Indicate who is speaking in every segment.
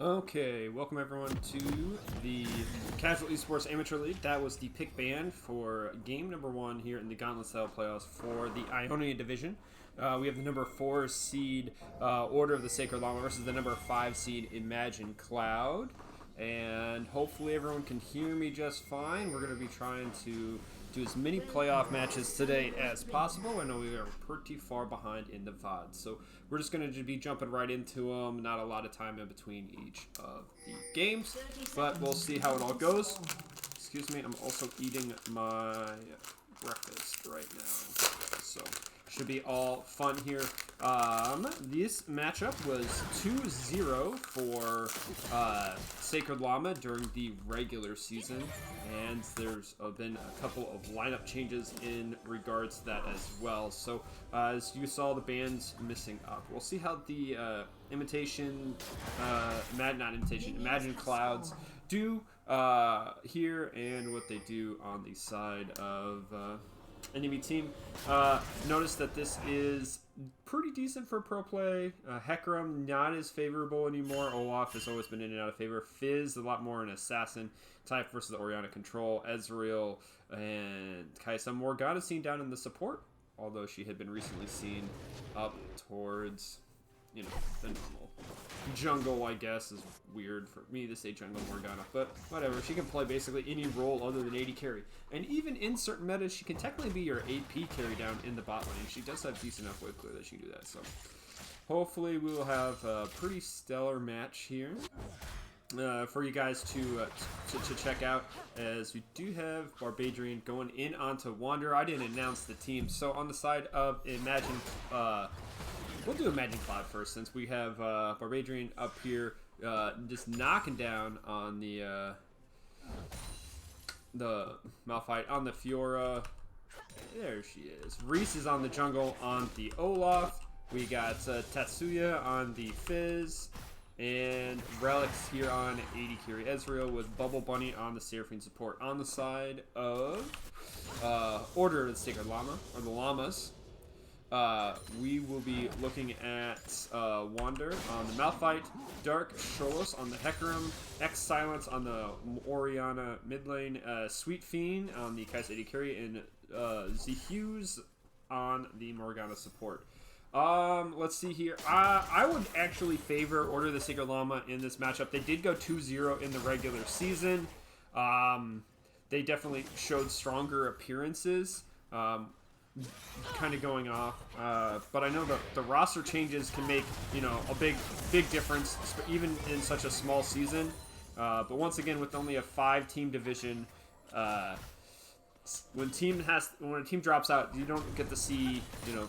Speaker 1: Okay, welcome everyone to the Casual Esports Amateur League. That was the pick band for game number 1 here in the Gauntlet Style Playoffs for the Ionia division. We have the number 4 seed Order of the Sacred Llama versus the number 5 seed Imagine Cloud. And hopefully everyone can hear me just fine. We're going to be trying to do as many playoff matches today as possible. I know we are pretty far behind in the VOD, so we're just going to be jumping right into them. Not a lot of time in between each of the games, but we'll see how it all goes. Excuse me, I'm also eating my breakfast right now, so should be all fun here. This matchup was 2-0 for Sacred Llama during the regular season, and there's been a couple of lineup changes in regards to that as well. So as you saw, the band's missing up. We'll see how the Imagine Clouds do here, and what they do on the side of enemy team. Notice that this is pretty decent for pro play. Hecarim, not as favorable anymore. Olaf has always been in and out of favor. Fizz, a lot more an assassin type versus the Oriana control. Ezreal and Kaisa. Morgana seen down in the support, although she had been recently seen up towards, you know, the normal jungle, I guess. Is weird for me to say jungle Morgana, but whatever. She can play basically any role other than AD carry, and even in certain metas she can technically be your AP carry down in the bot lane. She does have decent enough wave clear that she can do that, so hopefully we will have a pretty stellar match here for you guys to check out, as we do have Barbadrian going in onto Wander. I didn't announce the team, so on the side of Imagine, we'll do Imagine Cloud first, since we have Barbadrian up here just knocking down on the Malphite, on the Fiora. There she is. Reese is on the jungle on the Olaf. We got Tatsuya on the Fizz. And Relics here on AD carry Ezreal, with Bubble Bunny on the Seraphine support. On the side of Order of the Sacred Llama, or the Llamas, we will be looking at Wander on the Malphite, Dark Sholos on the Hecarim, X Silence on the Oriana mid lane, Sweet Fiend on the Kaisa AD carry, and Zhuse on the Morgana support. Let's see here. I would actually favor Order of the Sacred Llama in this matchup. They did go 2-0 in the regular season. They definitely showed stronger appearances. Kind of going off, but I know that the roster changes can make, you know, a big difference, even in such a small season. But once again, with only a 5-team division, when a team drops out, you don't get to see, you know,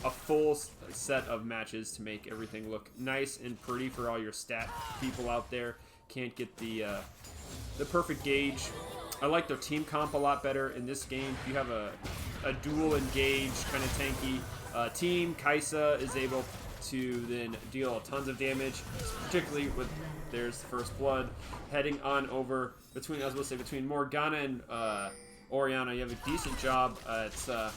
Speaker 1: a full set of matches to make everything look nice and pretty for all your stat people out there. Can't get the perfect gauge. I like their team comp a lot better in this game. If you have a dual engage kind of tanky team, Kaisa is able to then deal tons of damage, particularly with there's First Blood. Heading on over between Morgana and Oriana, you have a decent job at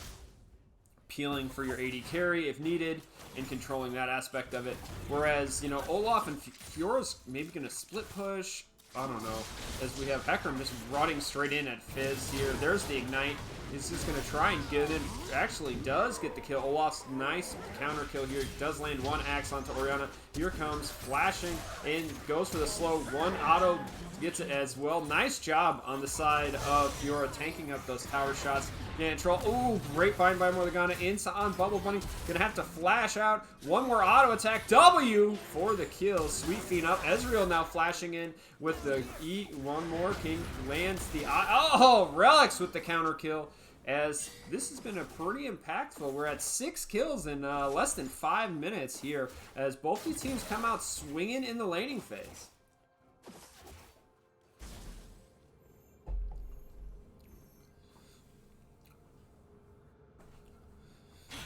Speaker 1: peeling for your AD carry if needed, and controlling that aspect of it. Whereas, you know, Olaf and Fiora's maybe going to split push. I don't know, as we have Hecarim just rotting straight in at Fizz here. There's the Ignite. He's just going to try and get it. Actually does get the kill. Olaf's nice counter kill here. Does land one axe onto Oriana. Here comes flashing and goes for the slow. One auto gets it as well. Nice job on the side of Fiora tanking up those tower shots. And Troll, ooh, great bind by Morgana into on Bubble Bunny. Gonna have to flash out. One more auto attack. W for the kill. Sweet Fiend up. Ezreal now flashing in with the E. One more. King lands the... Oh, Relics with the counter kill. As this has been a pretty impactful. We're at 6 kills in less than 5 minutes here. As both these teams come out swinging in the laning phase.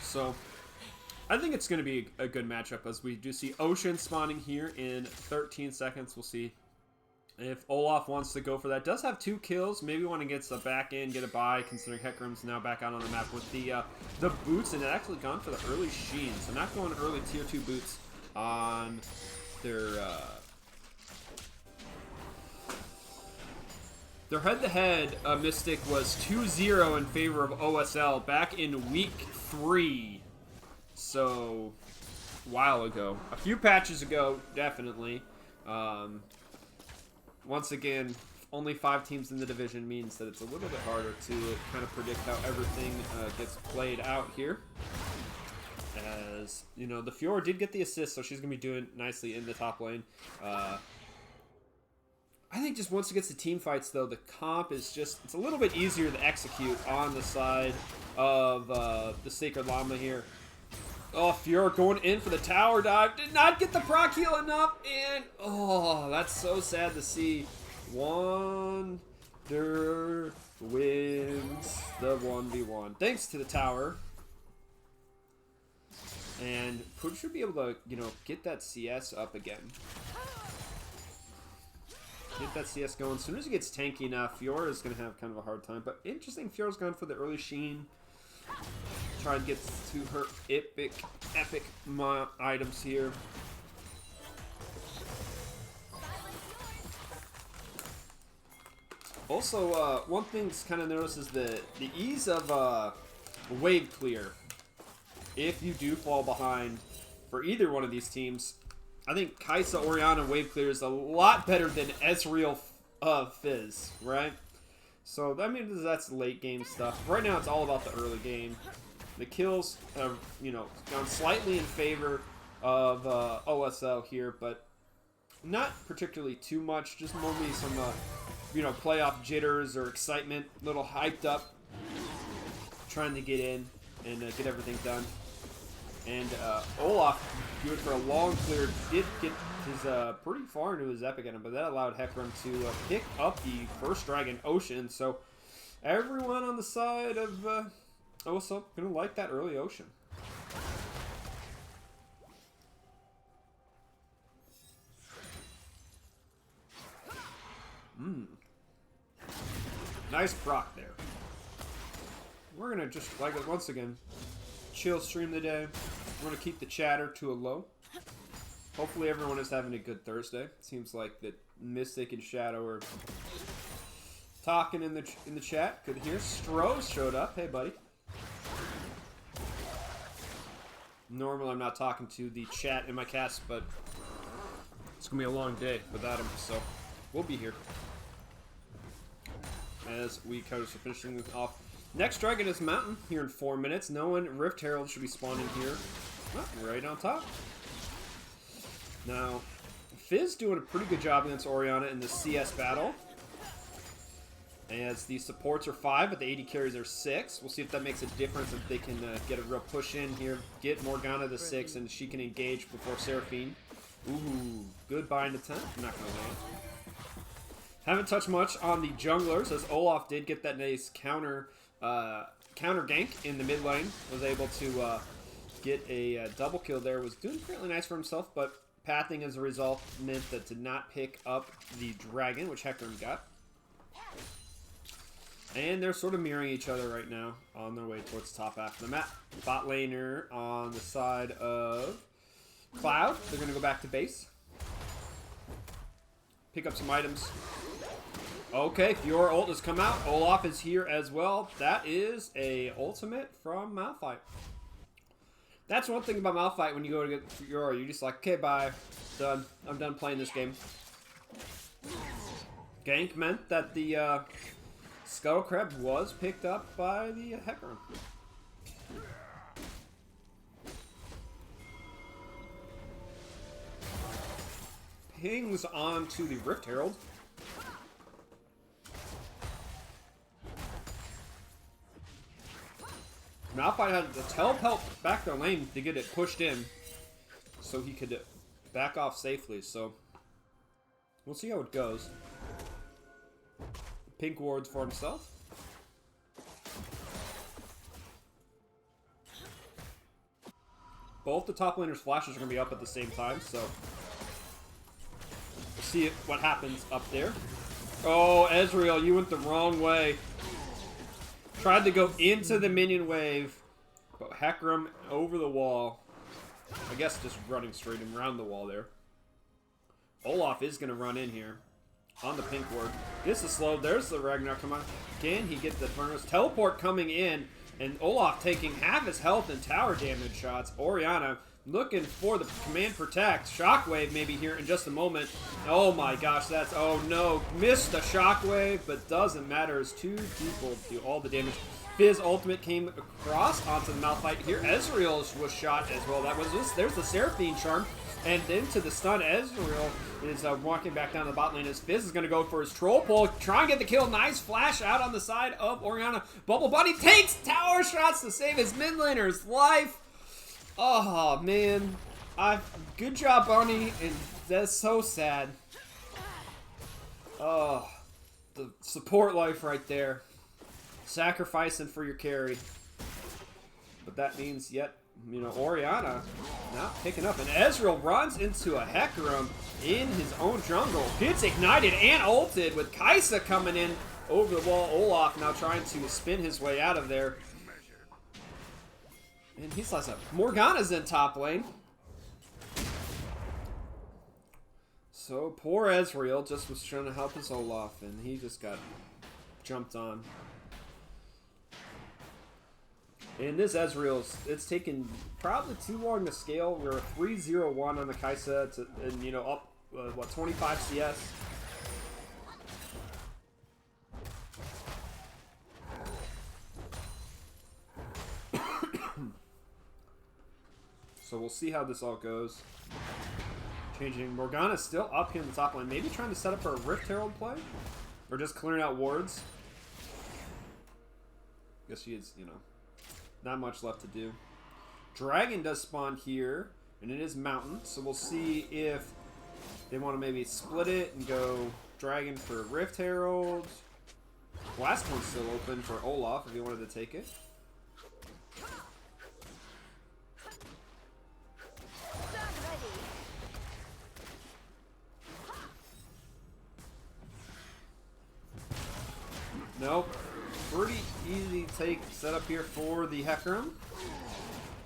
Speaker 1: So, I think it's going to be a good matchup as we do see Ocean spawning here in 13 seconds. We'll see if Olaf wants to go for that. Does have 2 kills. Maybe want to get the back in, get a buy, considering Hecarim's now back out on the map with the boots, and it actually gone for the early Sheen. So not going early tier 2 boots on their head-to-head. Mystic was 2-0 in favor of OSL back in week 3. So, a while ago. A few patches ago, definitely. Once again, only 5 teams in the division means that it's a little bit harder to kind of predict how everything gets played out here. As, you know, the Fiora did get the assist, so she's going to be doing nicely in the top lane. I think just once it gets to team fights, though, the comp is just, it's a little bit easier to execute on the side of the Sacred Llama here. Oh, Fiora going in for the tower dive. Did not get the proc heal enough, and oh, that's so sad to see. Wonder wins the 1v1. Thanks to the tower. And Push should be able to, you know, get that CS up again. Get that CS going. As soon as he gets tanky enough, Fiora is going to have kind of a hard time. But interesting, Fiora's gone for the early Sheen. Try and get to her epic items here. Also, one thing to kind of notice is the ease of wave clear. If you do fall behind for either one of these teams, I think Kai'Sa Oriana wave clear is a lot better than Ezreal Fizz, right? So that means that's late game stuff. Right now, it's all about the early game. The kills have, you know, gone slightly in favor of OSL here, but not particularly too much. Just mostly some, you know, playoff jitters or excitement, a little hyped up, trying to get in and get everything done. And Olaf, good for a long clear, did get his pretty far into his epic item, but that allowed Hecarim to pick up the first dragon, Ocean. So everyone on the side of OSL gonna like that early Ocean. Nice proc there. We're gonna just, like, once again, chill stream today. We're gonna keep the chatter to a low. Hopefully everyone is having a good Thursday. Seems like that Mystic and Shadow are talking in the chat. Good to hear. Stroh's showed up. Hey, buddy. Normally I'm not talking to the chat in my cast, but it's gonna be a long day without him, so we'll be here as we kind of finishing off. Next dragon is Mountain here in 4 minutes. No one. Rift Herald should be spawning here. Oh, right on top. Now, Fizz doing a pretty good job against Oriana in the CS battle. As the supports are 5, but the AD carries are 6. We'll see if that makes a difference, if they can get a real push in here. Get Morgana to 6, and she can engage before Seraphine. Ooh, good bind attempt. Not going to land. Haven't touched much on the junglers, as Olaf did get that nice counter gank in the mid lane. Was able to get a double kill there. Was doing fairly nice for himself, but pathing as a result meant that did not pick up the dragon, which Hecarim got. And they're sort of mirroring each other right now on their way towards the top half of the map. Bot laner on the side of Cloud. They're going to go back to base. Pick up some items. Okay, Fiora ult has come out. Olaf is here as well. That is a ultimate from Malphite. That's one thing about Malphite when you go to get Fiora. You're just like, okay, bye. Done. I'm done playing this game. Gank meant that the Scuttle Crab was picked up by the Hecarim. Pings onto the Rift Herald. Malphite had to teleport back their lane to get it pushed in so he could back off safely. So we'll see how it goes. Pink wards for himself. Both the top laners' flashes are going to be up at the same time, so we'll see what happens up there. Oh, Ezreal, you went the wrong way. Tried to go into the minion wave, but Hecarim over the wall. I guess just running straight around the wall there. Olaf is going to run in here on the pink ward. This is slow. There's the Ragnarok. Come on. Can he get the Furnace? Teleport coming in, and Olaf taking half his health and tower damage shots. Orianna looking for the command protect. Shockwave maybe here in just a moment. Oh my gosh, that's... Oh no. Missed the shockwave, but doesn't matter as two people do all the damage. Fizz ultimate came across onto the Malphite here. Ezreal was shot as well. That was this. There's the Seraphine charm. And into the stun, Ezreal is walking back down the bot lane as Fizz is going to go for his troll pull. Try and get the kill. Nice flash out on the side of Orianna. Bubble Bunny takes tower shots to save his mid laner's life. Oh, man. Good job, Bunny. And that's so sad. Oh, the support life right there. Sacrificing for your carry. But that means yet, you know, Orianna not picking up. And Ezreal runs into a Hecarim in his own jungle. Gets ignited and ulted with Kai'Sa coming in over the wall. Olaf now trying to spin his way out of there. And he's lost up. Morgana's in top lane. So poor Ezreal just was trying to help his Olaf, and he just got jumped on. And this Ezreal's, it's taken probably too long to scale. We're 3-0-1 on the Kai'Sa, and you know, up, what, 25 CS? So we'll see how this all goes. Changing. Morgana's still up here in the top lane. Maybe trying to set up for a Rift Herald play? Or just clearing out wards? Guess she is, you know, not much left to do. Dragon does spawn here, and it is Mountain, so we'll see if they want to maybe split it and go Dragon for Rift Herald. Last one's still open for Olaf if he wanted to take it. Nope. Pretty easy take setup here for the Hecarim.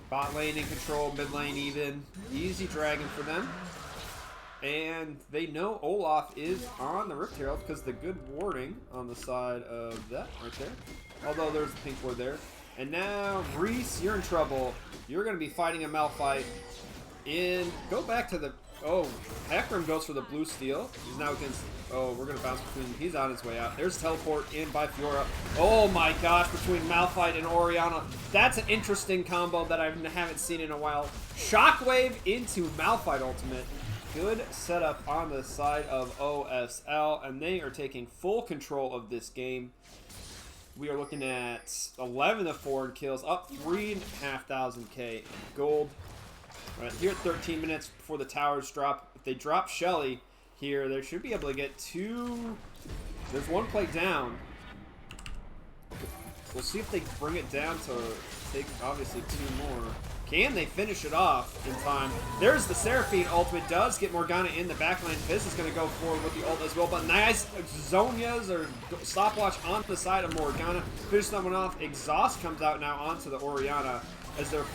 Speaker 1: Bot lane in control, mid lane even. Easy dragon for them. And they know Olaf is on the Rift Herald because the good warding on the side of that right there. Although there's the pink ward there. And now, Reese, you're in trouble. You're going to be fighting a Malphite. Go back to the... Oh, Hecarim goes for the blue steel. He's now against... Oh, we're going to bounce between... He's on his way out. There's teleport in by Fiora. Oh my gosh, between Malphite and Orianna. That's an interesting combo that I haven't seen in a while. Shockwave into Malphite ultimate. Good setup on the side of OSL. And they are taking full control of this game. We are looking at 11 of 4 kills. Up 3,500k gold. Right here at 13 minutes before the towers drop. If they drop Shelly here, they should be able to get 2. There's 1 play down. We'll see if they bring it down to take, obviously, 2 more. Can they finish it off in time? There's the Seraphine ultimate. Does get Morgana in the backline. Fizz is going to go forward with the ult as well. But nice Zonias or stopwatch on the side of Morgana. Finish that one off. Exhaust comes out now onto the Orianna. as they're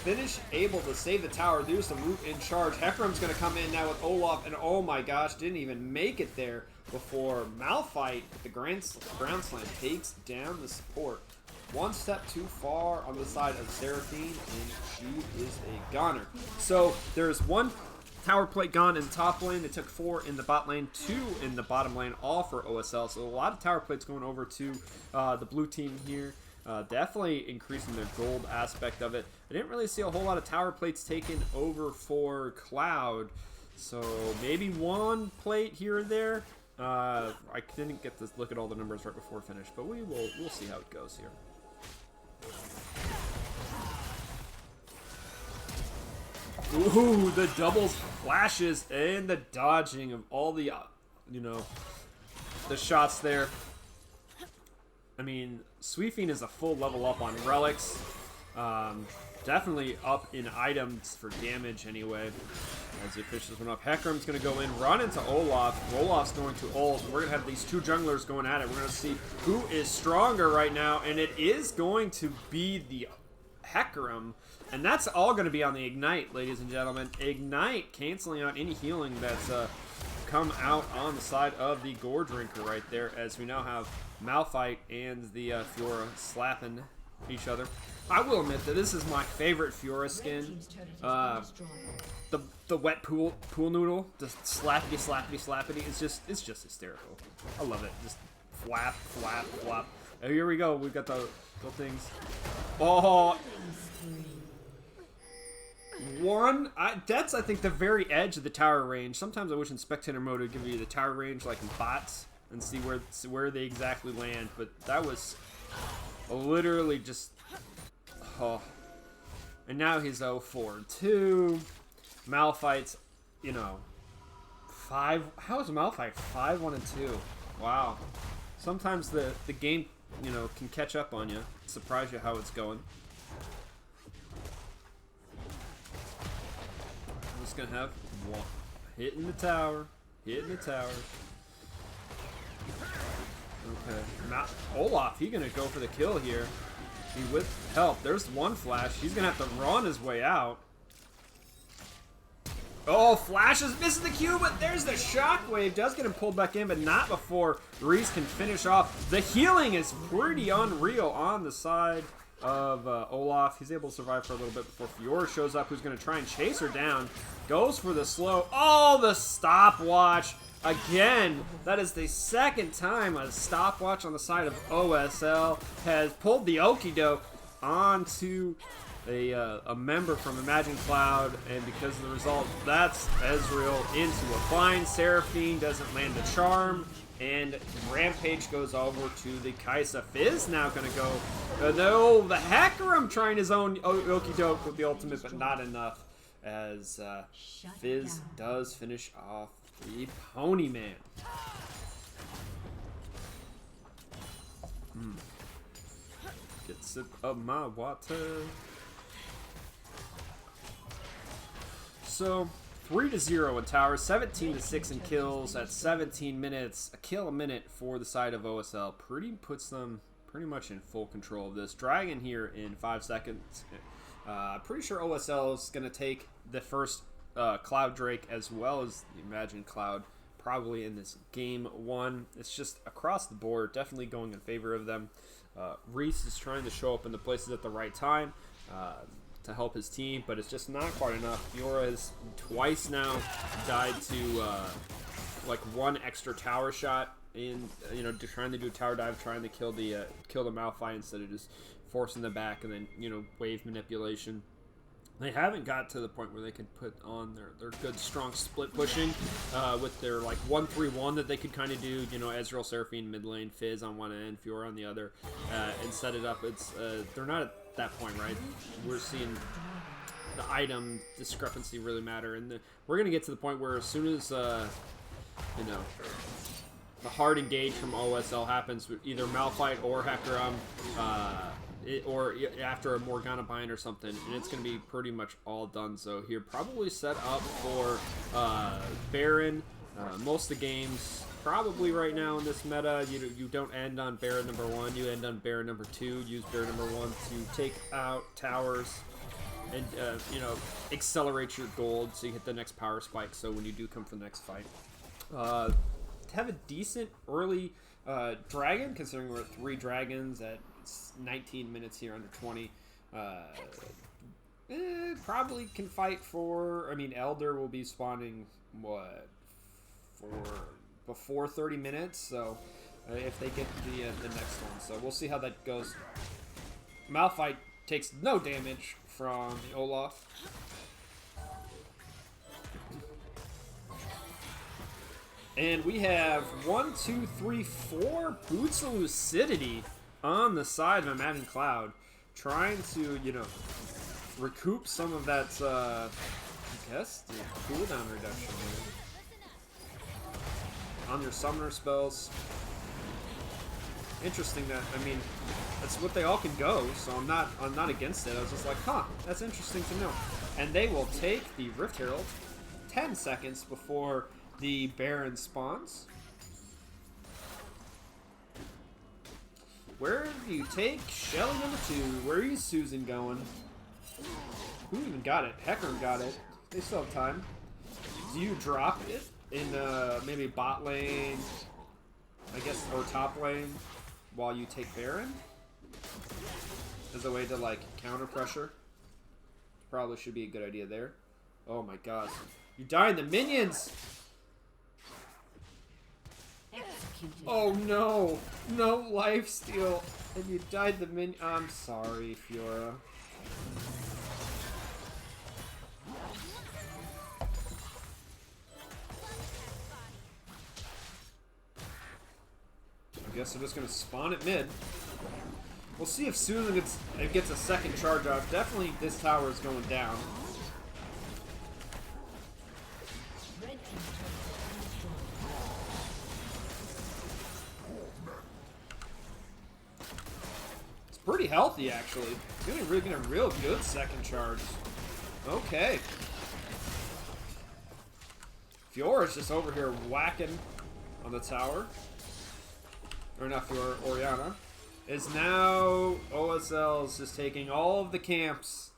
Speaker 1: able to save the tower. There's some root in charge. Hecarim's going to come in now with Olaf, and oh my gosh, didn't even make it there before Malphite with the ground slam takes down the support. One step too far on the side of Seraphine, and she is a goner. So there's one tower plate gone in the top lane. They took 4 in the bot lane, 2 in the bottom lane, all for OSL. So a lot of tower plates going over to the blue team here. Definitely increasing their gold aspect of it. I didn't really see a whole lot of tower plates taken over for Cloud. So maybe one plate here and there. I didn't get to look at all the numbers right before finish, but we'll see how it goes here. Ooh, the doubles flashes and the dodging of all the, the shots there. I mean, Sweeping is a full level up on relics. Definitely up in items for damage anyway. As he fishes one up, Hecarim's going to go in, run into Olaf. Olaf's going to ult. We're going to have these two junglers going at it. We're going to see who is stronger right now, and it is going to be the Hecarim. And that's all going to be on the Ignite, ladies and gentlemen. Ignite canceling out any healing that's come out on the side of the Gore Drinker right there, as we now have Malphite and the Fiora slapping each other. I will admit that this is my favorite Fiora skin. The wet pool noodle, the slappity slappity slappity. It's just hysterical. I love it. Just flap flap flap. Oh, here we go. We've got the things. Oh. That's I think the very edge of the tower range. Sometimes I wish in spectator mode it would give you the tower range like in bots and see where they exactly land, but that was literally just and now he's 0-4-2. Malphite's 5. How is Malphite 5-1-2? Wow. Sometimes the game can catch up on you, surprise you how it's going. Gonna have one hitting the tower. Okay, Olaf, he's gonna go for the kill here. He with help. There's one flash. He's gonna have to run his way out. Oh, Flash is missing the Q, but there's the shockwave. Does get him pulled back in, but not before Reese can finish off. The healing is pretty unreal on the side of Olaf. He's able to survive for a little bit before Fiora shows up, who's going to try and chase her down. Goes for the slow. Oh, the stopwatch. Again, that is the second time a stopwatch on the side of OSL has pulled the okie doke onto a member from Imagine Cloud, and because of the result, that's Ezreal into a bind. Seraphine doesn't land a charm, and Rampage goes over to the Kaisa. Fizz now going to go. No, the Hecarim trying his own okie doke with the ultimate, but not enough, as Fizz does finish off the Pony Man. Get a sip of my water. So 3-0 in towers, 17-6 in kills at 17 minutes, a kill a minute for the side of OSL. Puts them pretty much in full control of this. Dragon here in 5 seconds. Pretty sure OSL is going to take the first Cloud Drake as well as the Imagine Cloud probably in this game one. It's just across the board, definitely going in favor of them. Reese is trying to show up in the places at the right time to help his team, but it's just not quite enough. Fiora has twice now died to like one extra tower shot in, trying to do a tower dive, trying to kill the Malphite instead of just forcing them back and then wave manipulation. They haven't got to the point where they can put on their good strong split pushing with their like 1-3-1 that they could kind of do. Ezreal, Seraphine mid lane, Fizz on one end, Fiora on the other, and set it up. It's they're not at that point, right? We're seeing the item discrepancy really matter, and we're gonna get to the point where as soon as the hard engage from OSL happens with either Malphite or Hecarim, or after a Morgana bind or something, and it's going to be pretty much all done. So here, probably set up for Baron. Most of the games, probably right now in this meta, you don't end on Baron number 1, you end on Baron number 2. Use Baron number 1 to take out towers and you know, accelerate your gold so you hit the next power spike. So when you do come for the next fight, have a decent early dragon, considering we're at 3 dragons at 19 minutes here, under 20. Probably can fight for. I mean, Elder will be spawning what for before 30 minutes. So if they get the next one, so we'll see how that goes. Malphite takes no damage from the Olaf. And we have 1, 2, 3, 4 Boots of Lucidity on the side of Imagine Cloud, trying to, you know, recoup some of that, I guess, the cooldown reduction here on your summoner spells. Interesting that, I mean, that's what they all can go, so I'm not against it. I was just like, huh, that's interesting to know. And they will take the Rift Herald 10 seconds before the Baron spawns. Where do you take Shelly number 2? Where is Susan going? Who even got it? Hecarim got it. They still have time. Do you drop it in maybe bot lane, I guess, or top lane while you take Baron? As a way to, like, counter pressure. Probably should be a good idea there. Oh my gosh. You dying the minions! Oh no! No lifesteal! And you died the minion. I'm sorry, Fiora. I guess they're just gonna spawn at mid. We'll see if Susan gets a second charge off. Definitely this tower is going down. It's pretty healthy, actually. Really getting a real good second charge. Okay. Fiora's just over here whacking on the tower. Or not Fiora, Orianna. Is now OSL's just taking all of the camps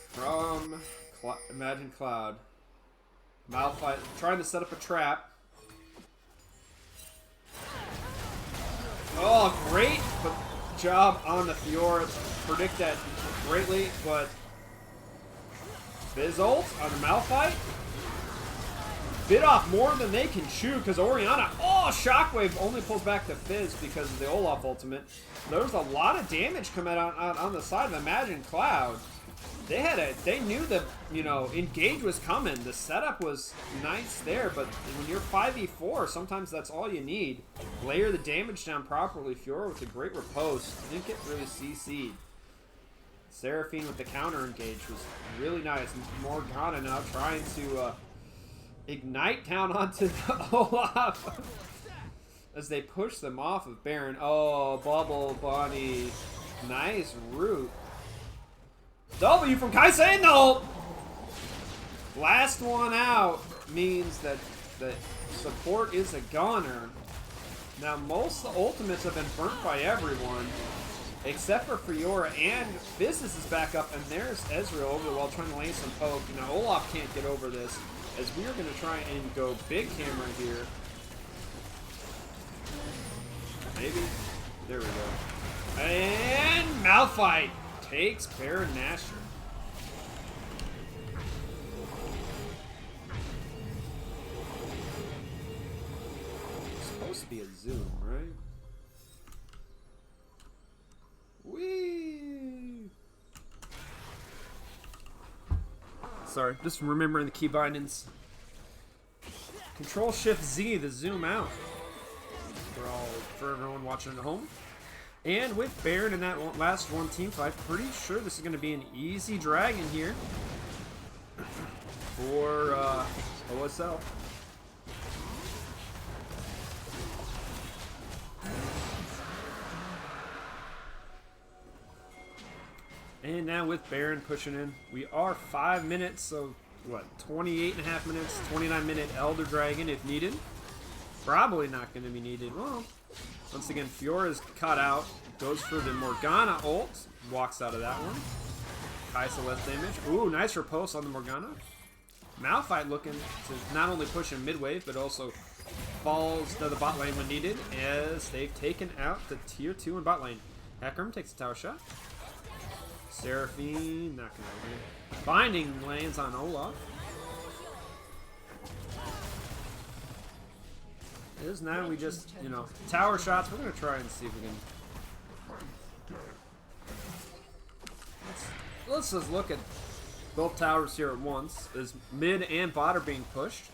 Speaker 1: from Imagine Cloud. Malphite trying to set up a trap. Oh, great job on the Fiora to predict that greatly, but Fizz ult on the Malphite. Bit off more than they can chew because Orianna, oh, Shockwave only pulls back to Fizz because of the Olaf ultimate. There was a lot of damage coming out on the side of Imagine Cloud. They knew that, you know, engage was coming. The setup was nice there, but when you're 5v4, sometimes that's all you need. Layer the damage down properly. Fiora with a great riposte. Didn't get really CC'd. Seraphine with the counter engage was really nice. Morgana now trying to ignite down onto the Olaf as they push them off of Baron. Oh, Bubble Bunny. Nice root. W from Kaisa in the ult. Last one out means that the support is a goner. Now, most of the ultimates have been burnt by everyone, except for Fiora, and Business is back up, and there's Ezreal over the wall trying to lay some poke. Now, Olaf can't get over this, as we are going to try and go big hammer here. Maybe. There we go. And Malphite takes Baron Nashor. It's supposed to be a zoom, right? Whee! Sorry, just remembering the key bindings. Control-Shift-Z to zoom out. For everyone watching at home. And with Baron in that last one team fight, pretty sure this is going to be an easy dragon here for OSL. And now with Baron pushing in, we are 5 minutes, so what, 28.5 minutes, 29-minute Elder Dragon if needed. Probably not going to be needed. Well, once again, Fiora's cut out. Goes for the Morgana ult. Walks out of that one. Kai'Sa less damage. Ooh, nice riposte on the Morgana. Malphite looking to not only push in mid-wave, but also falls to the bot lane when needed, as they've taken out the tier 2 in bot lane. Hecarim takes a tower shot. Seraphine, not gonna win. Binding lands on Olaf. Is now we just, you know, tower shots. We're gonna try and see if we can. Let's just look at both towers here at once, as mid and bot are being pushed.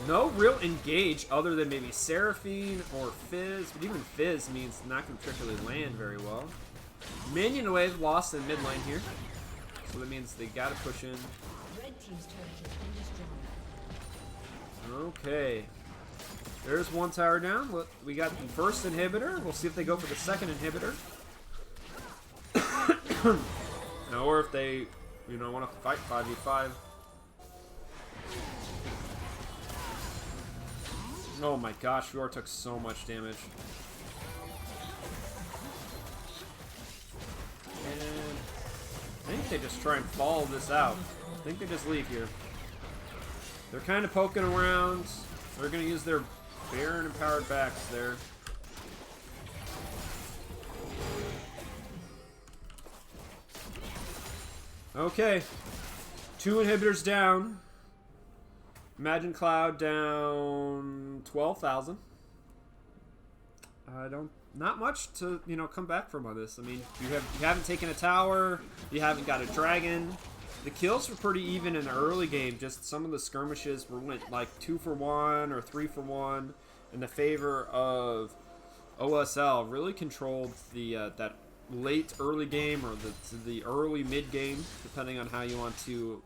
Speaker 1: No real engage other than maybe Seraphine or Fizz, but even Fizz means not going to particularly land very well. Minion wave lost in mid lane here, so that means they got to push in. Okay, there's one tower down. We got the first inhibitor. We'll see if they go for the second inhibitor. Or if they, you know, want to fight 5v5. Oh my gosh, Fiora took so much damage. And I think they just try and follow this out. I think they just leave here. They're kind of poking around. They're going to use their Baron empowered backs there. Okay, 2 inhibitors down. Imagine Cloud down 12,000. Not much to, you know, come back from on this. I mean, you haven't taken a tower, you haven't got a dragon. The kills were pretty even in the early game. Just some of the skirmishes went like 2 for 1 or 3 for 1 in the favor of OSL. Really controlled the that late early game or the early mid game, depending on how you want to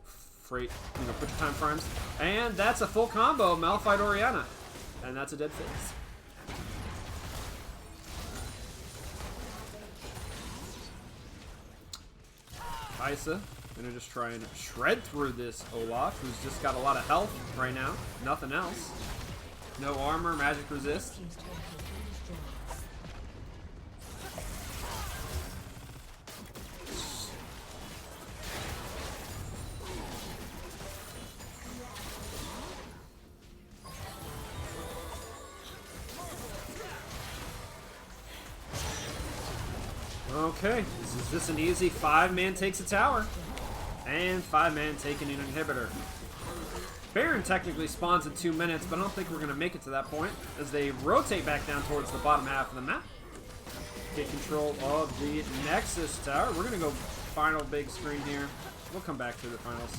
Speaker 1: put your time frames. And that's a full combo, Malphite Orianna, and that's a dead Fizz. Kai'Sa gonna just try and shred through this Olaf, who's just got a lot of health right now, nothing else. No armor, magic resist. Okay, is this an easy 5-man takes a tower? And 5-man taking an inhibitor. Baron technically spawns in 2 minutes, but I don't think we're going to make it to that point, as they rotate back down towards the bottom half of the map. Get control of the Nexus tower. We're going to go final big screen here. We'll come back to the finals.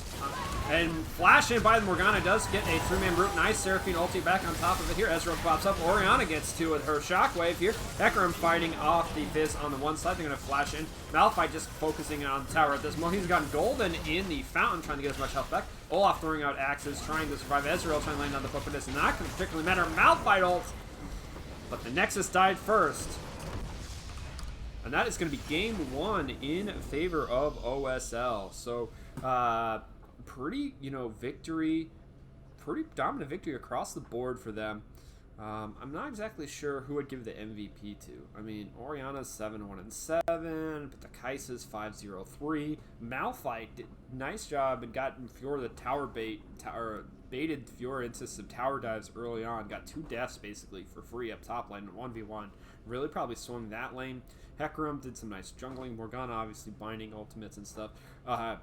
Speaker 1: And flash in by the Morgana does get a 3-man brute. Nice Seraphine ulti back on top of it here. Ezreal pops up. Orianna gets to with her shockwave here. Hecarim fighting off the Fizz on the one side. They're going to flash in. Malphite just focusing on the tower at this moment. He's gotten golden in the fountain, trying to get as much health back. Olaf throwing out axes, trying to survive. Ezreal trying to land on the foot, but it's not going to particularly matter. Malphite ult, but the Nexus died first. And that is going to be game 1 in favor of OSL. So, pretty, victory, pretty dominant victory across the board for them. I'm not exactly sure who I'd give the MVP to. I mean, Orianna's 7-1-7, but the Kai'Sa's 5-0-3. Malphite did nice job and got Fiora the tower baited Fiora into some tower dives early on. Got 2 deaths basically for free up top lane, 1v1. Really probably swung that lane. Hecarim did some nice jungling. Morgana obviously binding ultimates and stuff. I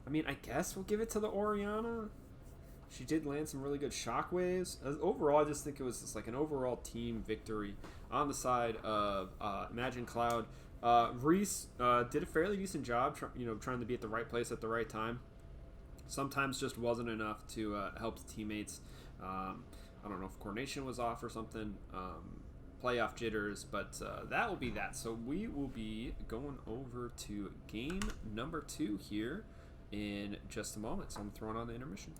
Speaker 1: mean, I guess we'll give it to the Orianna. She did land some really good shockwaves. Overall, I just think it was just like an overall team victory on the side of Imagine Cloud. Reese did a fairly decent job, trying to be at the right place at the right time. Sometimes just wasn't enough to help the teammates. I don't know if coordination was off or something. Playoff jitters, but that will be that. So we will be going over to game number 2 here in just a moment. So I'm throwing on the intermission.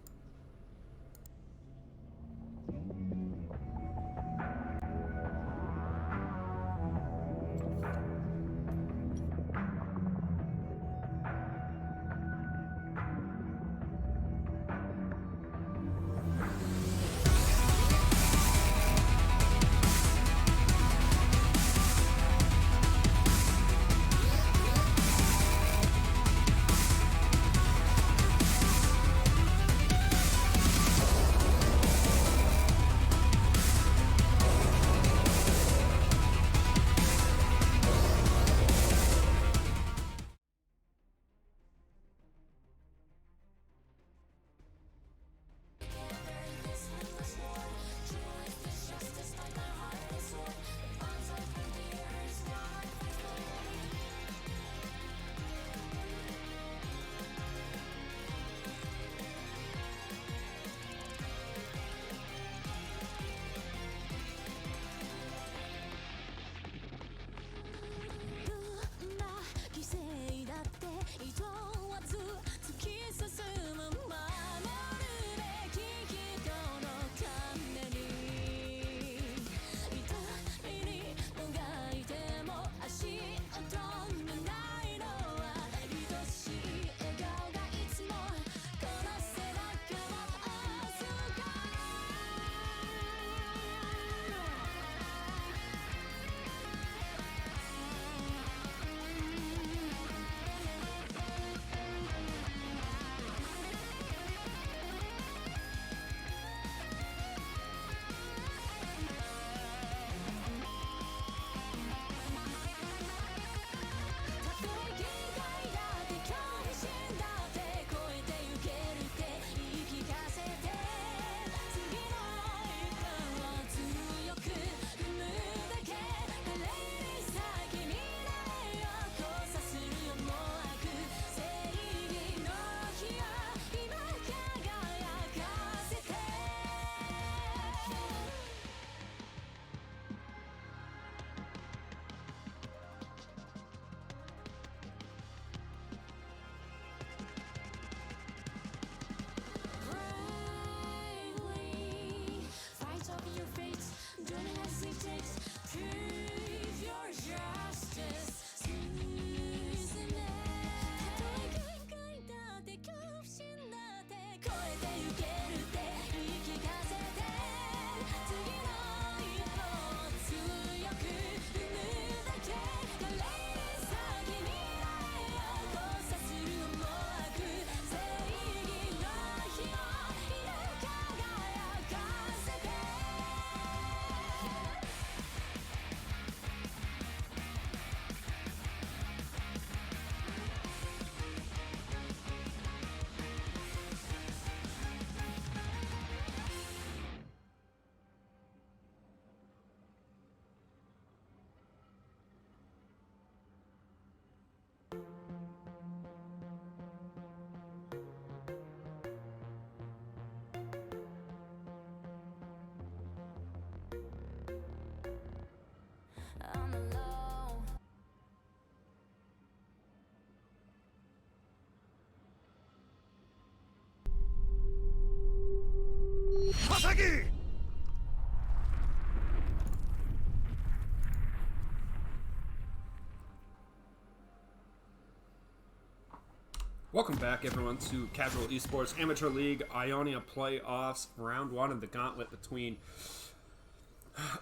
Speaker 1: Welcome back, everyone, to Casual Esports Amateur League Ionia Playoffs, Round 1 of the gauntlet between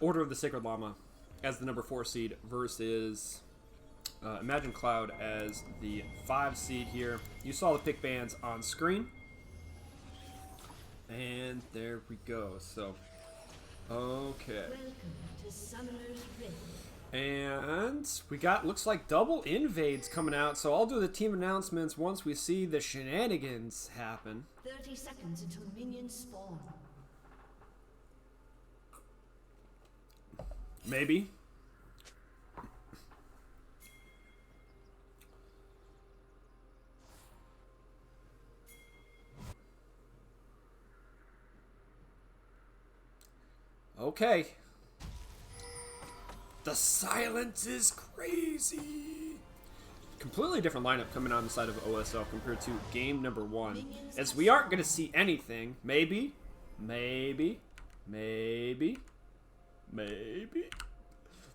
Speaker 1: Order of the Sacred Llama as the number 4 seed versus Imagine Cloud as the 5 seed here. You saw the pick bands on screen. And there we go. So, okay. And we got, looks like, double invades coming out, so I'll do the team announcements once we see the shenanigans happen.
Speaker 2: 30 seconds until minions spawn.
Speaker 1: Maybe. Okay. The silence is crazy. Completely different lineup coming on the side of OSL compared to game number 1. As we aren't going to see anything. Maybe.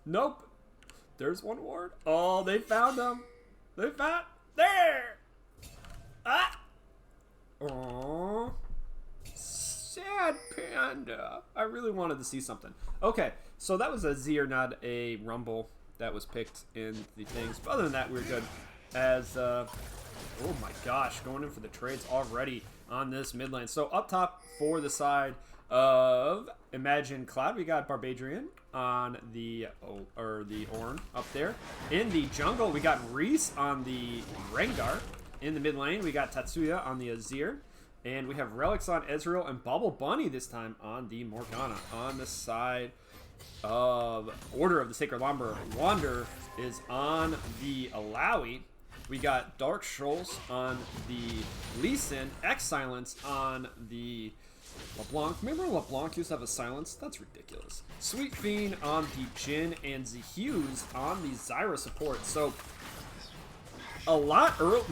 Speaker 1: Nope. There's one ward. Oh, they found him. They found. There. Ah. Aww. Sad panda. I really wanted to see something. Okay, so that was a Z or not a rumble that was picked in the things. But other than that, we were good. As, oh my gosh, going in for the trades already on this mid lane. So up top for the side of Imagine Cloud, we got Barbadrian on the, the Ornn up there. In the jungle, we got Reese on the Rengar. In the mid lane, we got Tatsuya on the Azir. And we have Relics on Ezreal and Bubble Bunny this time on the Morgana. On the side of Order of the Sacred Llama, Wander is on the Alawi. We got Dark Shoals on the Lee Sin, X-Silence on the LeBlanc. Remember LeBlanc used to have a silence? That's ridiculous. Sweet Fiend on the Jhin and Zhuse on the Zyra support. So,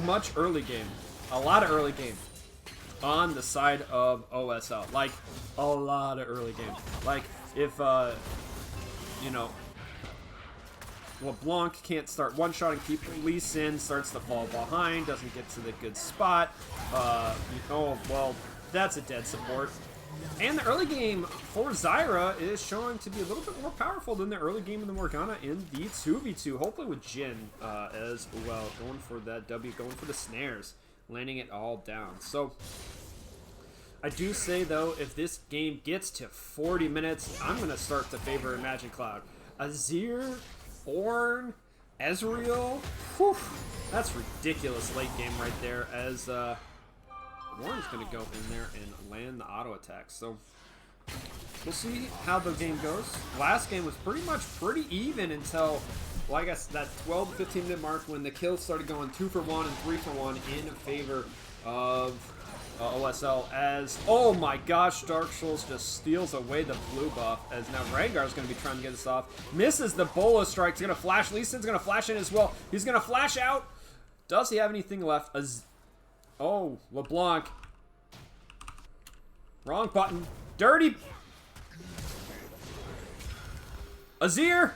Speaker 1: much early game. A lot of early game on the side of OSL. Like, a lot of early game. Like, if, you know, LeBlanc can't start one-shotting people, Lee Sin starts to fall behind, doesn't get to the good spot. Oh, well, that's a dead support. And the early game for Zyra is showing to be a little bit more powerful than the early game of the Morgana in the 2v2. Hopefully with Jhin as well. Going for that W, going for the snares. Landing it all down. So, I do say, though, if this game gets to 40 minutes, I'm going to start to favor Imagine Cloud. Azir, Ornn, Ezreal, whew, that's ridiculous late game right there, as Ornn's going to go in there and land the auto attack. So, we'll see how the game goes. Last game was pretty even until, well, I guess that 12 to 15 minute mark when the kills started going 2 for 1 and 3 for 1 in favor of OSL. As, oh my gosh, Dark Souls just steals away the blue buff, as now Rengar's going to be trying to get this off. Misses the Bola strike. He's going to flash. Lee Sin's going to flash in as well. He's going to flash out. Does he have anything left? Oh, LeBlanc. Wrong button. Dirty. Azir.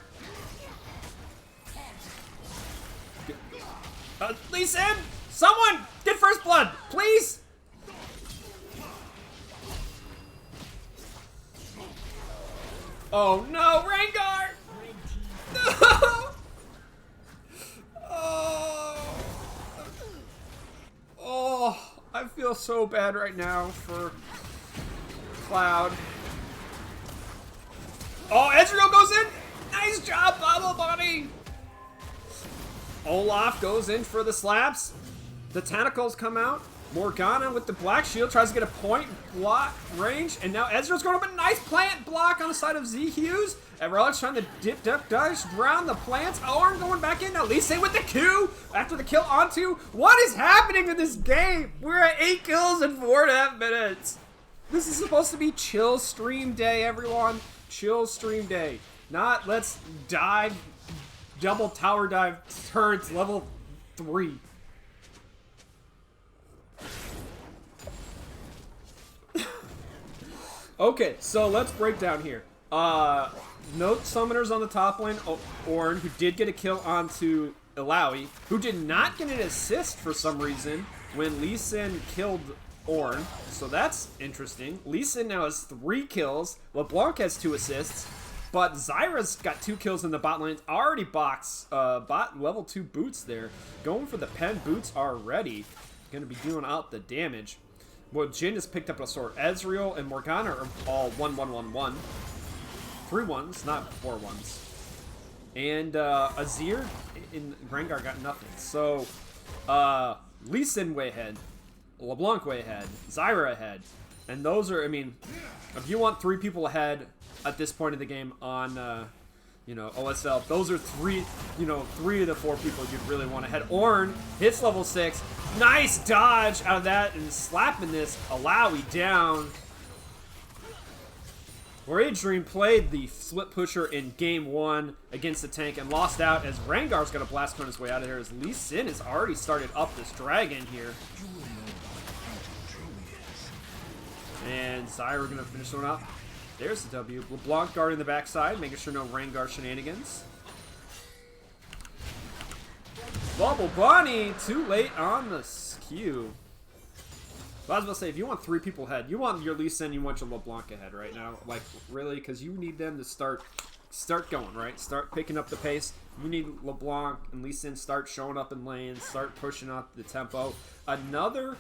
Speaker 1: Lee Sin! Someone! Get first blood! Please! Oh no, Rengar! No! Oh, I feel so bad right now for Cloud. Oh, Ezreal goes in! Nice job, Bubble Bunny! Olaf goes in for the slaps. The tentacles come out. Morgana with the black shield tries to get a point block range. And now Ezreal's going up a nice plant block on the side of Zhuse. And Relic's trying to dip, dodge, drown the plants. Ornn going back in. Now Lee Sin with the Q after the kill onto. What is happening in this game? We're at 8 kills in 4.5 minutes. This is supposed to be chill stream day, everyone. Chill stream day. Not let's dive. Double tower dive turrets level 3. Okay, so let's break down here. No summoners on the top lane. Ornn, who did get a kill onto Illaoi, who did not get an assist for some reason when Lee Sin killed Ornn. So that's interesting. Lee Sin now has 3 kills. LeBlanc has 2 assists. But Zyra's got 2 kills in the bot lane. Already bot level 2 boots there. Going for the pen boots already. Going to be doing out the damage. Well, Jhin has picked up a sword. Ezreal and Morgana are all 1-1-1-1. 3 ones, not 4 ones. And Azir and Rengar got nothing. So, Lee Sin way ahead. LeBlanc way ahead. Zyra ahead. And those are, I mean, if you want 3 people ahead at this point of the game on, you know, OSL, those are 3 of the 4 people you'd really want ahead. Ornn hits level 6. Nice dodge out of that and slapping this Illaoi down. Rage Dream played the split pusher in game 1 against the tank and lost out as Rengar's going to blast on his way out of here as Lee Sin has already started up this dragon here. And Zyra going to finish one up. There's the W. LeBlanc guarding the backside, making sure no Rengar shenanigans. Bubble Bunny, too late on the skew. I was about to say, if you want 3 people ahead, you want your Lee Sin, you want your LeBlanc ahead right now. Like, really, because you need them to start going, right? Start picking up the pace. You need LeBlanc and Lee Sin start showing up in lanes, start pushing up the tempo. Another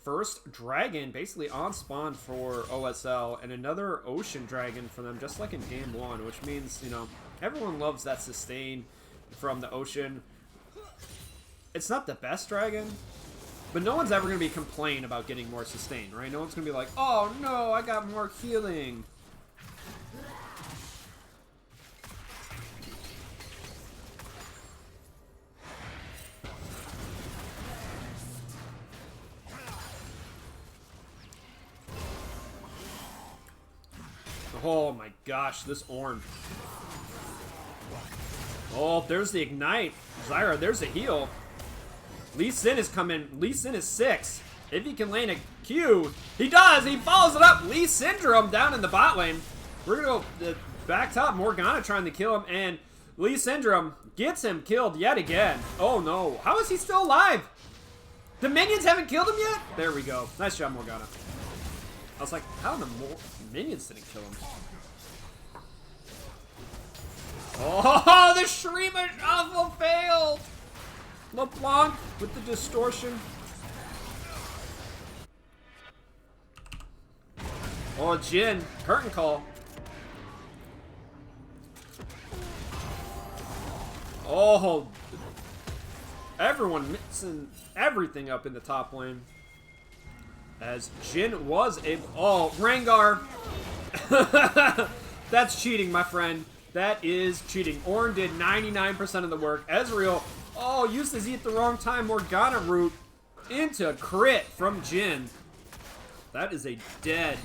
Speaker 1: first dragon basically on spawn for OSL, and another ocean dragon for them, just like in game 1, which means, you know, everyone loves that sustain from the ocean. It's not the best dragon, but no one's ever going to be complaining about getting more sustain, right? No one's going to be like, oh no, I got more healing. Oh my gosh, this Ornn. Oh, there's the ignite. Zyra, there's the heal. Lee Sin is coming. Lee Sin is 6. If he can lane a Q, he does. He follows it up. Lee Syndrome down in the bot lane. We're going to go back top. Morgana trying to kill him, and Lee Syndrome gets him killed yet again. Oh no. How is he still alive? The minions haven't killed him yet? There we go. Nice job, Morgana. I was like, how the minions didn't kill him? Oh, the Shreema Shuffle failed! LeBlanc with the distortion. Oh, Jhin, curtain call. Oh, everyone mixing everything up in the top lane. As Jhin was able... Oh, Rengar. That's cheating, my friend. That is cheating. Ornn did 99% of the work. Ezreal, oh, used his E at the wrong time. Morgana root into crit from Jhin. That is a dead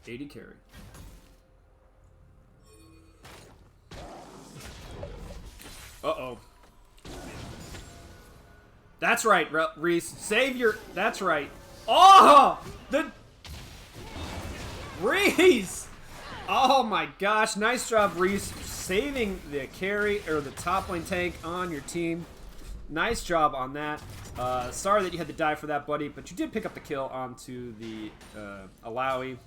Speaker 1: AD carry. Uh-oh. That's right, Reese. Save your... That's right. Oh! The... Reese! Oh my gosh, nice job, Reese, saving the carry, or the top lane tank on your team. Nice job on that. Sorry that you had to die for that, buddy, but you did pick up the kill onto the Illaoi.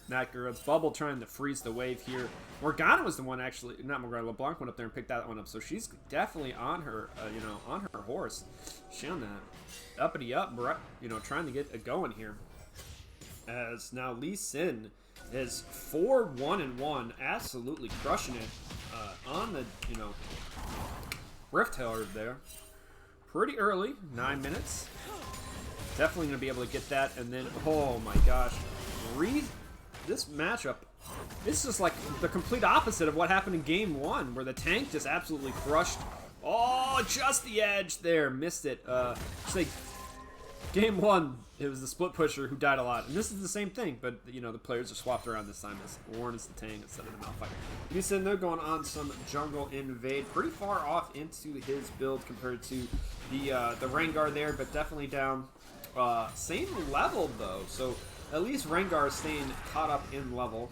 Speaker 1: Not good. Bubble trying to freeze the wave here. Morgana was the one actually, not Morgana, LeBlanc went up there and picked that one up, so she's definitely on her, you know, on her horse. She on that uppity up, you know, trying to get it going here. As now Lee Sin is 4-1-1, absolutely crushing it on the, you know, Rift Herald there. Pretty early, 9 minutes. Definitely going to be able to get that, and then, oh my gosh. This matchup, it's just like the complete opposite of what happened in game 1, where the tank just absolutely crushed. Oh, just the edge there, missed it. Just like game 1, it was the split pusher who died a lot, and this is the same thing, but you know the players are swapped around this time. As Ornn is the tank instead of the Malphite. You see, they're going on some jungle invade, pretty far off into his build compared to the Rengar there, but definitely down Same level though, so at least Rengar is staying caught up in level.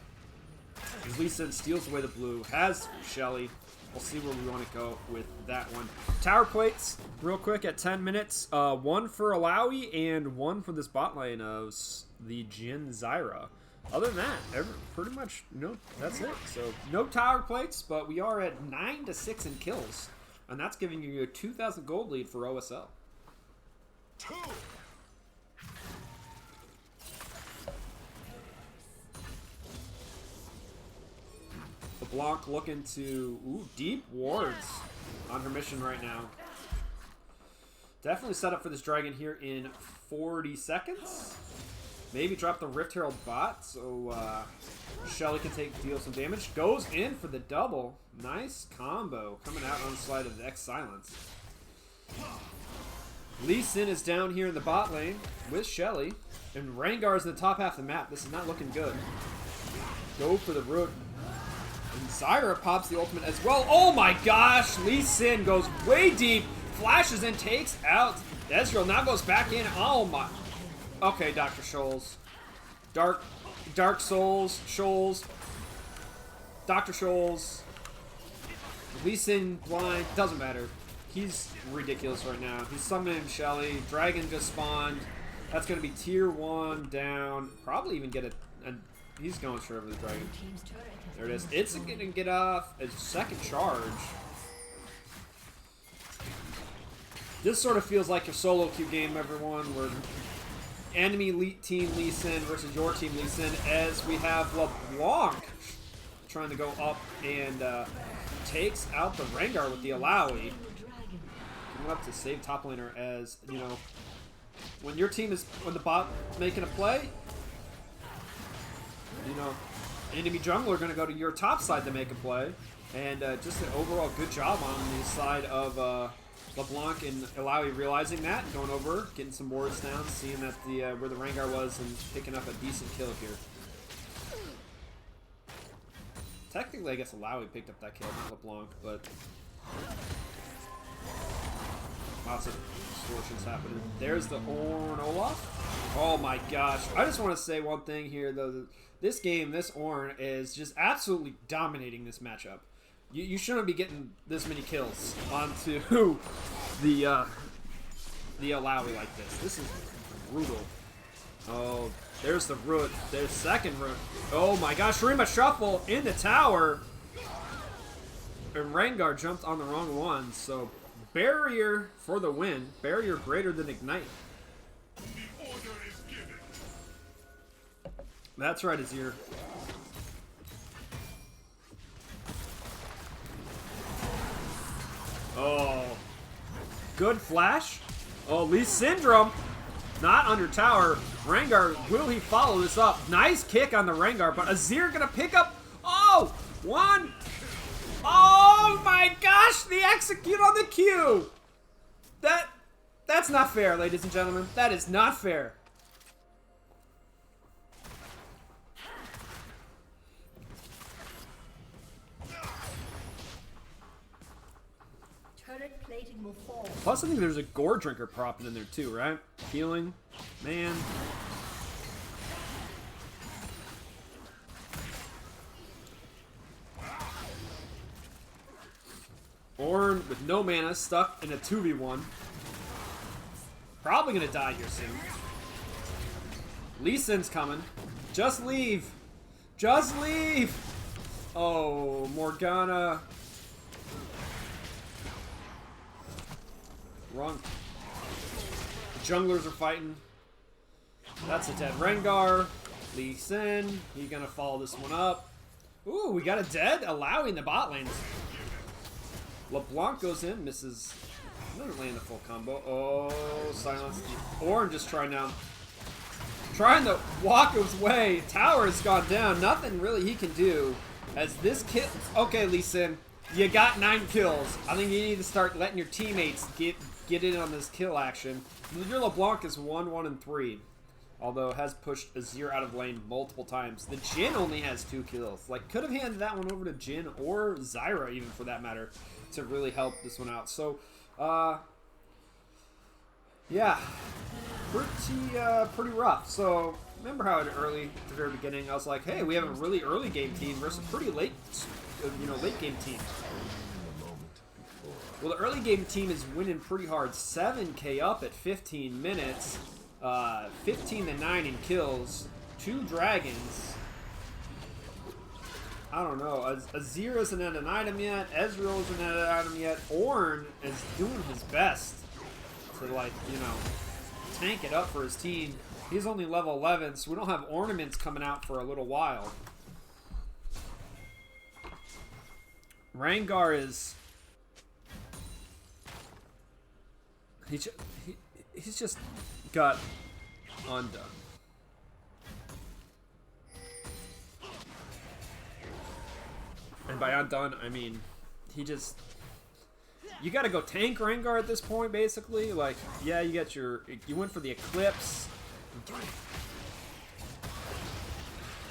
Speaker 1: As Lee Sin steals away the blue, has Shelly. We'll see where we want to go with that one. Tower plates, real quick at 10 minutes. One for Alawi and one for this bot lane of the Jhin Zyra. Other than that, pretty much, that's it. So no tower plates, but we are at 9-6 in kills. And that's giving you a 2,000 gold lead for OSL. LeBlanc looking to deep wards on her mission right now. Definitely set up for this dragon here in 40 seconds. Maybe drop the Rift Herald bot so Shelly can deal some damage. Goes in for the double. Nice combo coming out on the side of the X Silence. Lee Sin is down here in the bot lane with Shelly. And Rengar's in the top half of the map. This is not looking good. Go for the root. And Zyra pops the ultimate as well. Oh my gosh! Lee Sin goes way deep. Flashes and takes out Ezreal. Now goes back in. Oh my. Okay, Dr. Scholes. Dark Souls. Scholes. Dr. Scholes. Lee Sin blind. Doesn't matter. He's ridiculous right now. He's summoning Shelly. Dragon just spawned. That's going to be tier 1 down. Probably even get a he's going straight over the dragon. There it is. It's going to get off a second charge. This sort of feels like a solo queue game, everyone, where enemy team Lee Sin versus your team Lee Sin, as we have LeBlanc trying to go up and takes out the Rengar with the Alawi. Coming up to save top laner, as, when your team is, when the bot making a play, enemy jungler are going to go to your top side to make a play. And just an overall good job on the side of LeBlanc and Alawi realizing that, and going over, getting some wards down, seeing that where the Rengar was, and picking up a decent kill here. Technically, I guess Alawi picked up that kill, not LeBlanc, but lots of solutions happening. There's the Ornn Olaf. Oh my gosh. I just want to say one thing here, though. This game, this Ornn is just absolutely dominating this matchup. You shouldn't be getting this many kills onto the Alawi like this. This is brutal. Oh, there's the root. There's second root. Oh my gosh, Shurima Shuffle in the tower. And Rengar jumped on the wrong one, so barrier for the win. Barrier greater than Ignite. That's right, Azir. Oh. Good flash. Oh, Lee Syndrome. Not under tower. Rengar, will he follow this up? Nice kick on the Rengar, but Azir gonna pick up. Oh! One. Oh my gosh! The execute on the Q! That's not fair, ladies and gentlemen. That is not fair.
Speaker 2: Turret plating will fall.
Speaker 1: Plus, I think there's a Gore Drinker propping in there too, right? Healing. Man. Ornn with no mana, stuck in a 2v1. Probably gonna die here soon. Lee Sin's coming. Just leave. Just leave. Oh, Morgana. Wrong. The junglers are fighting. That's a dead Rengar. Lee Sin. He's gonna follow this one up. Ooh, we got a dead Alawi in the bot lanes. LeBlanc goes in, misses. Doesn't land the full combo. Oh, silence. Ornn just trying to walk his way. Tower has gone down. Nothing really he can do. As this kill. Okay, Lee Sin, you got 9 kills. I think you need to start letting your teammates get in on this kill action. Your LeBlanc is 1-1-3. Although has pushed Azir out of lane multiple times. The Jhin only has 2 kills. Like, could have handed that one over to Jhin or Zyra, even for that matter, to really help this one out. So, yeah. pretty rough. So remember how at the very beginning, I was like, hey, we have a really early game team versus a pretty late, late game team. Well, the early game team is winning pretty hard. 7K up at 15 minutes, 15-9 in kills, 2 dragons. I don't know. Azir isn't at an item yet. Ezreal isn't at an item yet. Ornn is doing his best to, like, tank it up for his team. He's only level 11, so we don't have ornaments coming out for a little while. Rengar is... He's just got undone. And by undone, I mean, he just... You gotta go tank Rengar at this point, basically. Like, yeah, you got your... You went for the Eclipse.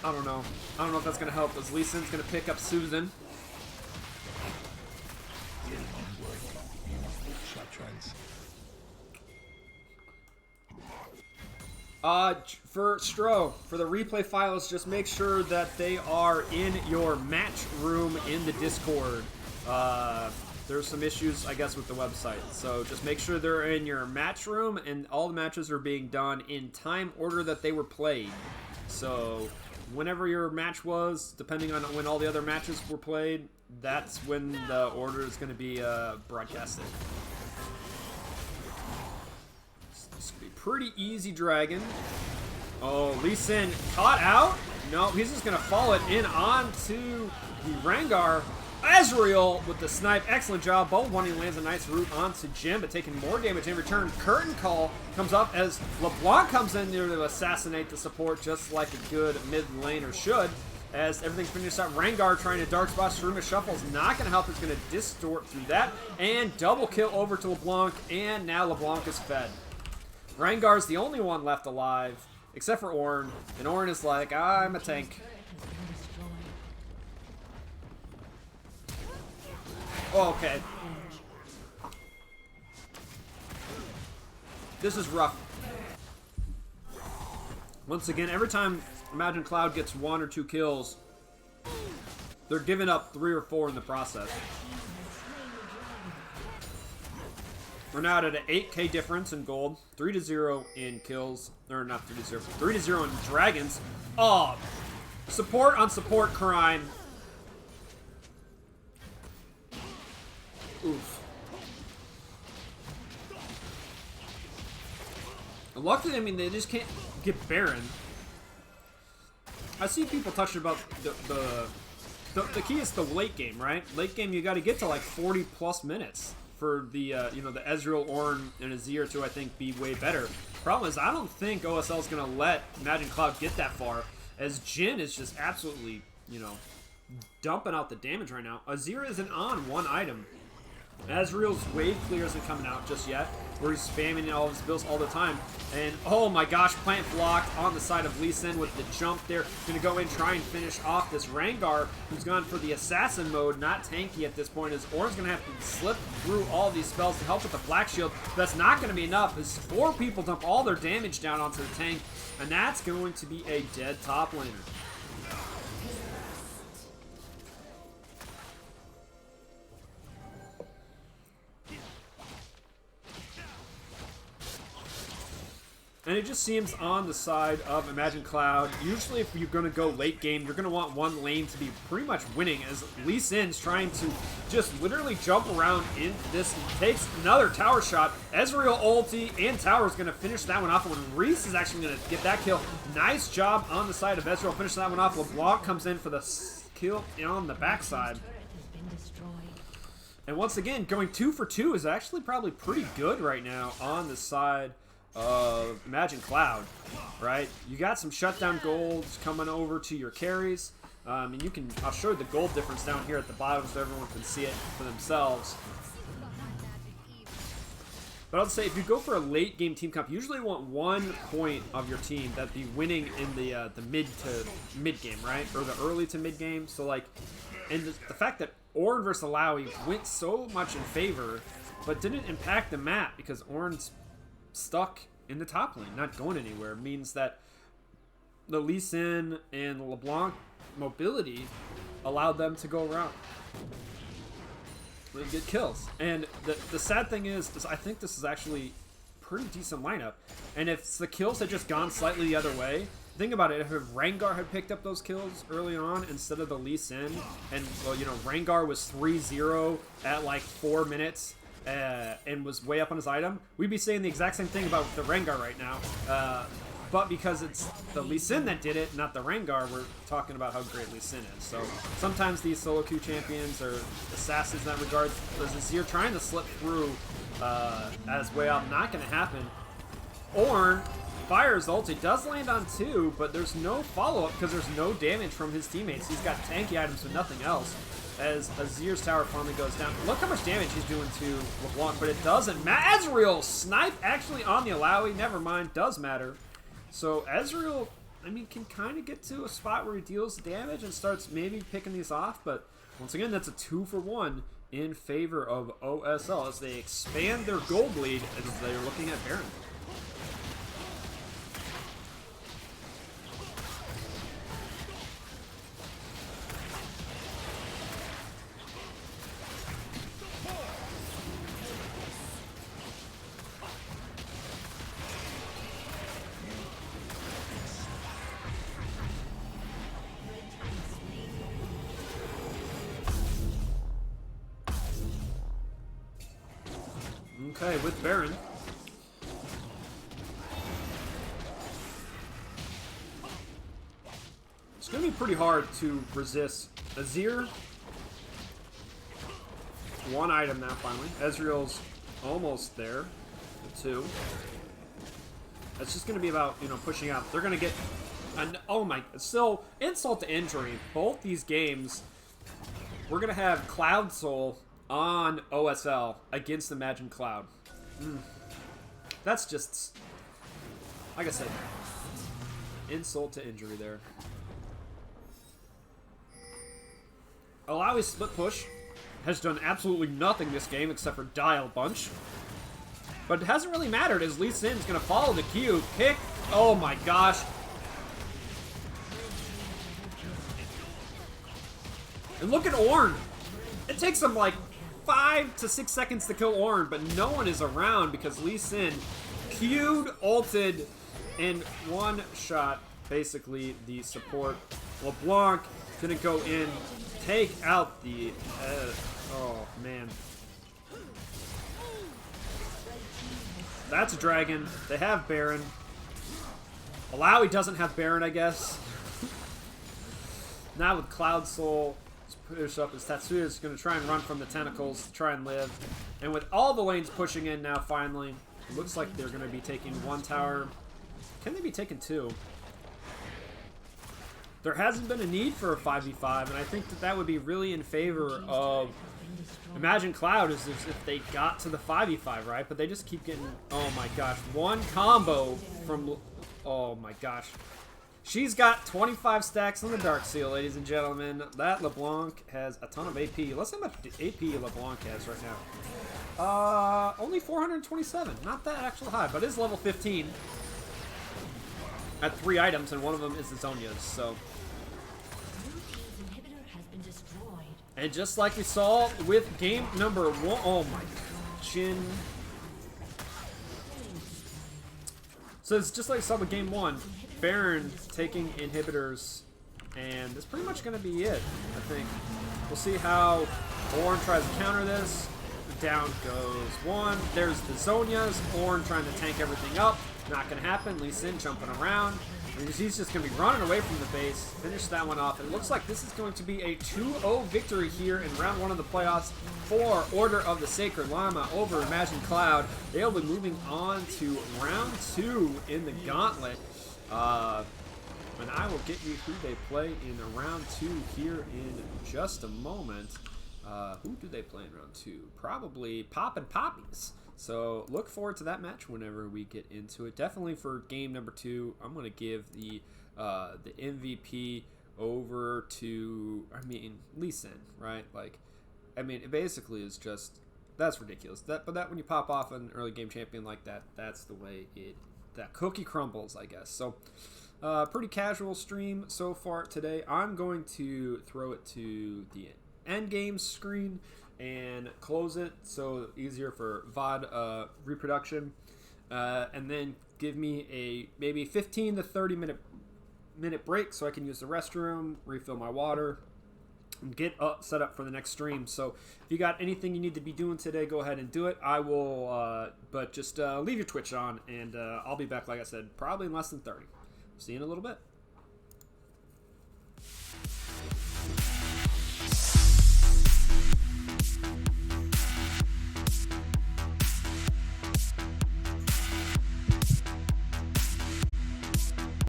Speaker 1: I don't know. I don't know if that's gonna help, as Lee Sin's gonna pick up Susan. For Stro, for the replay files, just make sure that they are in your match room in the Discord. There's some issues, I guess, with the website. So just make sure they're in your match room, and all the matches are being done in time order that they were played. So whenever your match was, depending on when all the other matches were played, that's when the order is going to be broadcasted. This could be pretty easy dragon. Oh, Lee Sin caught out? No, he's just going to follow it in onto the Rengar. Ezreal with the snipe. Excellent job. Bold one, he lands a nice root onto Jim, but taking more damage in return. Curtain Call comes up as LeBlanc comes in there to assassinate the support, just like a good mid laner should. As everything's finished up, Rengar trying to dark spot. Shruma Shuffle's not going to help. It's going to distort through that. And double kill over to LeBlanc, and now LeBlanc is fed. Rengar's the only one left alive, except for Ornn. And Ornn is like, I'm a tank. Oh, okay. This is rough. Once again, every time Imagine Cloud gets 1 or 2 kills, they're giving up 3 or 4 in the process. We're now at an 8K difference in gold, 3-0 in kills, or not 3-0, 3-0 in dragons. Oh, support on support crime. Oof. And luckily, I mean, they just can't get Baron. I see people touching about the key is the late game, right? Late game, you got to get to like 40 plus minutes for the the Ezreal, Ornn, and Azir to, I think, be way better. Problem is, I don't think OSL is gonna let Imagine Cloud get that far, as Jhin is just absolutely dumping out the damage right now. Azir isn't on 1 item. Ezreal's wave clear isn't coming out just yet, where he's spamming all of his builds all the time. And oh my gosh, plant blocked on the side of Lee Sin with the jump there. Gonna go in, try and finish off this Rengar, who's gone for the assassin mode, not tanky at this point, as Ornn's gonna have to slip through all these spells to help with the Black Shield. That's not gonna be enough, as 4 people dump all their damage down onto the tank, and that's going to be a dead top laner. And it just seems on the side of Imagine Cloud, usually if you're going to go late game, you're going to want one lane to be pretty much winning, as Lee Sin's trying to just literally jump around in this. He takes another tower shot. Ezreal ulti and tower is going to finish that one off, and when Reese is actually going to get that kill. Nice job on the side of Ezreal, finish that one off. LeBlanc comes in for the kill on the backside. And once again, going 2 for 2 is actually probably pretty good right now on the side of Imagine Cloud, right? You got some shutdown golds coming over to your carries. And you can, I'll show you the gold difference down here at the bottom so everyone can see it for themselves. But I'll say, if you go for a late game team comp, you usually want 1 point of your team that be winning in the mid to mid game, right? Or the early to mid game. So like, and the fact that Ornn versus Alawi went so much in favor, but didn't impact the map because Ornn's stuck in the top lane, not going anywhere, means that the Lee Sin and LeBlanc mobility allowed them to go around and get kills. And the sad thing is I think this is actually pretty decent lineup. And if the kills had just gone slightly the other way, think about it, if Rengar had picked up those kills early on instead of the Lee Sin, and, well, you know, Rengar was 3-0 at like 4 minutes and was way up on his item, we'd be saying the exact same thing about the Rengar right now. But because it's the Lee Sin that did it, not the Rengar, we're talking about how great Lee Sin is. So sometimes these solo queue champions are assassins in that regard. There's Azir trying to slip through as way up, not going to happen. Ornn fires ult. It does land on 2, but there's no follow-up because there's no damage from his teammates. He's got tanky items but nothing else. As Azir's tower finally goes down. Look how much damage he's doing to LeBlanc, but it doesn't matter. Ezreal snipe actually on the Alawi. Never mind, does matter. So Ezreal, I mean, can kind of get to a spot where he deals damage and starts maybe picking these off, but once again, that's a 2-for-1 in favor of OSL as they expand their gold lead as they're looking at Baron. Okay, with Baron. It's going to be pretty hard to resist Azir. 1 item now, finally. Ezreal's almost there. 2. It's just going to be about, you know, pushing out. They're going to get... oh my... So, insult to injury. Both these games, we're going to have Cloud Soul on OSL against Imagine Cloud. That's just, like I said, insult to injury there. Alawi's split push has done absolutely nothing this game except for die a bunch. But it hasn't really mattered as Lee Sin's going to follow the Q. Pick. Oh my gosh. And look at Ornn. It takes him like 5 to 6 seconds to kill Ornn, but no one is around because Lee Sin Q'd, ulted, and one-shot basically the support. LeBlanc gonna go in, take out the... oh, man. That's a dragon. They have Baron. Alawi doesn't have Baron, I guess. Now with Cloud Soul... push up as Tatsuya is going to try and run from the tentacles to try and live. And with all the lanes pushing in now, finally, it looks like they're going to be taking 1 tower. Can they be taking 2? There hasn't been a need for a 5v5, and I think that that would be really in favor of Imagine Cloud is if they got to the 5v5, right? But they just keep getting... oh my gosh. 1 combo from... oh my gosh. She's got 25 stacks on the Darkseal, ladies and gentlemen. That LeBlanc has a ton of AP. Let's see how much AP LeBlanc has right now. Only 427. Not that actually high, but it is level 15. At 3 items, and one of them is the Zhonya's, so... and just like we saw with game number 1... oh my... Jhin... so it's just like we saw with game 1. Baron taking inhibitors, and that's pretty much going to be it, I think. We'll see how Ornn tries to counter this. Down goes 1. There's the Zhonya's. Ornn trying to tank everything up. Not going to happen. Lee Sin jumping around. And he's just going to be running away from the base. Finish that one off. And it looks like this is going to be a 2-0 victory here in round 1 of the playoffs for Order of the Sacred Llama over Imagine Cloud. They'll be moving on to round 2 in the gauntlet. And I will get you who they play in round 2 here in just a moment. Who do they play in round 2? Probably Pop and Poppies. So look forward to that match whenever we get into it. Definitely for game number 2, I'm going to give the MVP over to, I mean, Lee Sin, right? Like, I mean, it basically is just, that's ridiculous. But that when you pop off an early game champion like that, that's the way it that cookie crumbles, I guess. So pretty casual stream so far today. I'm going to throw it to the end game screen and close it so easier for VOD reproduction, and then give me a maybe 15 to 30 minute break so I can use the restroom, refill my water, and get set up for the next stream. So if you got anything you need to be doing today, go ahead and do it. I will, but just leave your Twitch on, and I'll be back, like I said, probably in less than 30. See you in a little bit.